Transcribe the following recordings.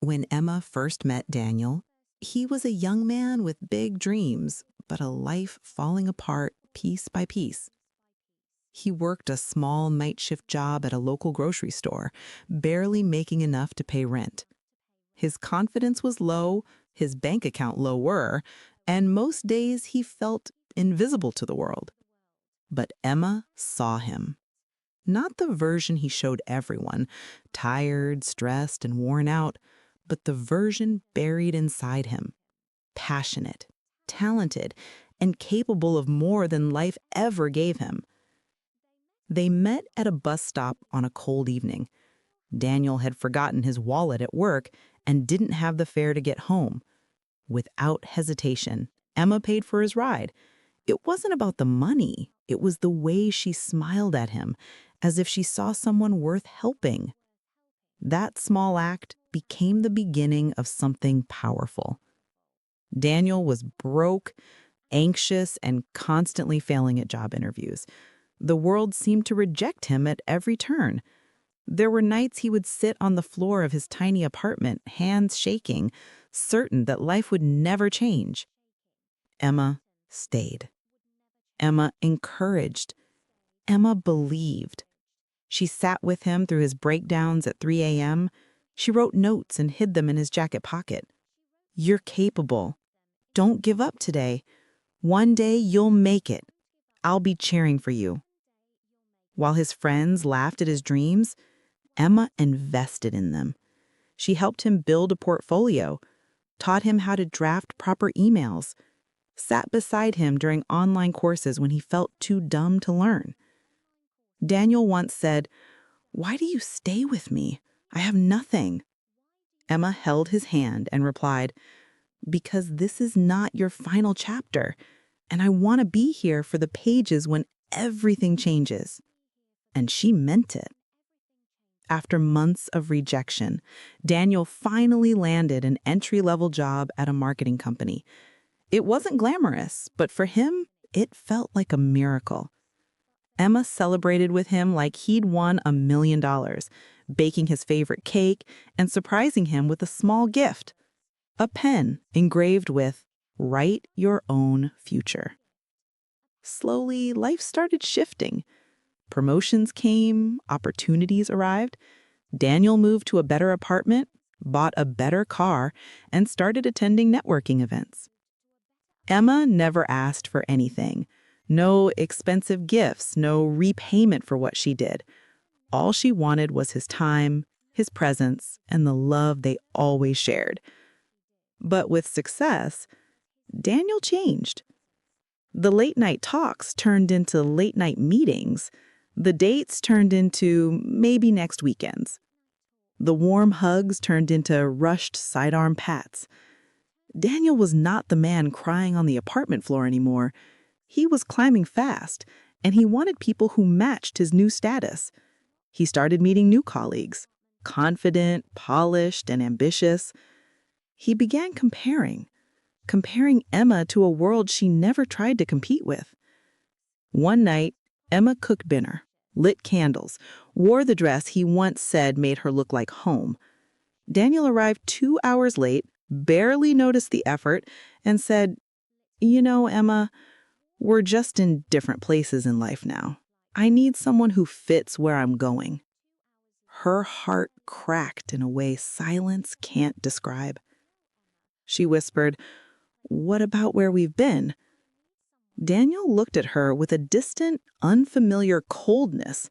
When Emma first met Daniel, he was a young man with big dreams, but a life falling apart piece by piece. He worked a small night shift job at a local grocery store, barely making enough to pay rent. His confidence was low, his bank account lower, and most days he felt invisible to the world. But Emma saw him. Not the version he showed everyone, tired, stressed, and worn out, but the version buried inside him, passionate, talented, and capable of more than life ever gave him. They met at a bus stop on a cold evening. Daniel had forgotten his wallet at work and didn't have the fare to get home. Without hesitation, Emma paid for his ride. It wasn't about the money, it was the way she smiled at him, as if she saw someone worth helping. That small act became the beginning of something powerful. Daniel was broke, anxious, and constantly failing at job interviews. The world seemed to reject him at every turn. There were nights he would sit on the floor of his tiny apartment, hands shaking, certain that life would never change. Emma stayed. Emma encouraged. Emma believed. She sat with him through his breakdowns at 3 a.m. She wrote notes and hid them in his jacket pocket. "You're capable. Don't give up today. One day you'll make it. I'll be cheering for you." While his friends laughed at his dreams, Emma invested in them. She helped him build a portfolio, taught him how to draft proper emails, sat beside him during online courses when he felt too dumb to learn. Daniel once said, "Why do you stay with me? I have nothing." Emma held his hand and replied, "Because this is not your final chapter, and I want to be here for the pages when everything changes." And she meant it. After months of rejection, Daniel finally landed an entry-level job at a marketing company. It wasn't glamorous, but for him, it felt like a miracle. Emma celebrated with him like he'd won $1 million, baking his favorite cake and surprising him with a small gift, a pen engraved with "Write Your Own Future." Slowly, life started shifting. Promotions came, opportunities arrived. Daniel moved to a better apartment, bought a better car, and started attending networking events. Emma never asked for anything. No expensive gifts, no repayment for what she did. All she wanted was his time, his presence, and the love they always shared. But with success, Daniel changed. The late-night talks turned into late-night meetings. The dates turned into maybe next weekends. The warm hugs turned into rushed sidearm pats. Daniel was not the man crying on the apartment floor anymore. He was climbing fast, and he wanted people who matched his new status. He started meeting new colleagues, confident, polished, and ambitious. He began comparing Emma to a world she never tried to compete with. One night, Emma cooked dinner, lit candles, wore the dress he once said made her look like home. Daniel arrived 2 hours late, barely noticed the effort, and said, "You know, Emma, we're just in different places in life now. I need someone who fits where I'm going." Her heart cracked in a way silence can't describe. She whispered, "What about where we've been?" Daniel looked at her with a distant, unfamiliar coldness.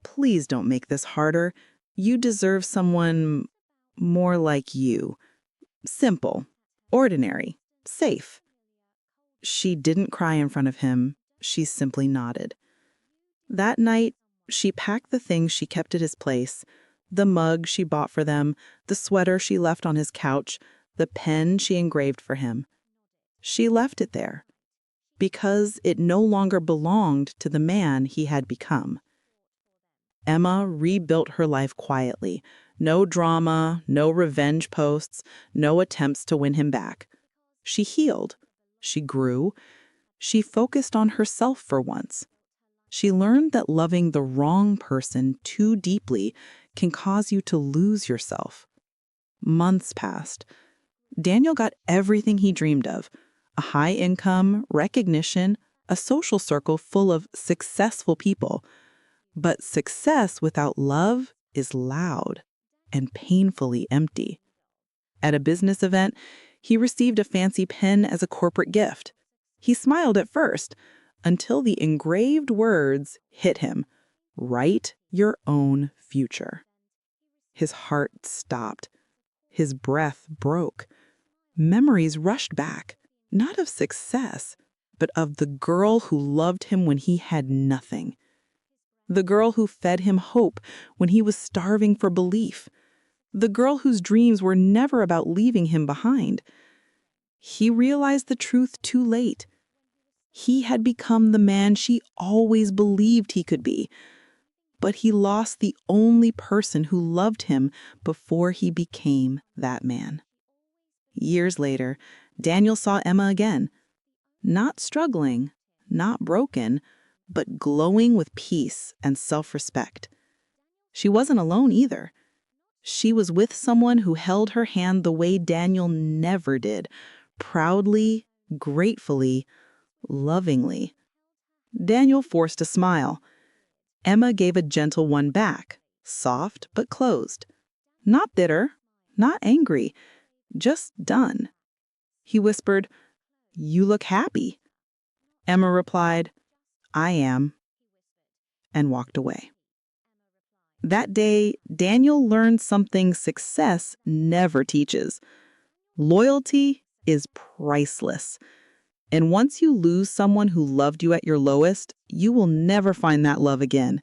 "Please don't make this harder. You deserve someone more like you. Simple, ordinary, safe." She didn't cry in front of him. She simply nodded. That night, she packed the things she kept at his place, the mug she bought for them, the sweater she left on his couch, the pen she engraved for him. She left it there because it no longer belonged to the man he had become. Emma rebuilt her life quietly. No drama, no revenge posts, no attempts to win him back. She healed. She grew. She focused on herself for once. She learned that loving the wrong person too deeply can cause you to lose yourself. Months passed. Daniel got everything he dreamed of: a high income, recognition, a social circle full of successful people. But success without love is loud and painfully empty. At a business event, he received a fancy pen as a corporate gift. He smiled at first, until the engraved words hit him: "Write your own future." His heart stopped. His breath broke. Memories rushed back, not of success, but of the girl who loved him when he had nothing. The girl who fed him hope when he was starving for belief. The girl whose dreams were never about leaving him behind. He realized the truth too late. He had become the man she always believed he could be, but he lost the only person who loved him before he became that man. Years later, Daniel saw Emma again, not struggling, not broken, but glowing with peace and self-respect. She wasn't alone either. She was with someone who held her hand the way Daniel never did, proudly, gratefully, lovingly. Daniel forced a smile. Emma gave a gentle one back, soft but closed. Not bitter, not angry, just done. He whispered, "You look happy." Emma replied, "I am," and walked away. That day, Daniel learned something success never teaches. Loyalty is priceless. And once you lose someone who loved you at your lowest, you will never find that love again.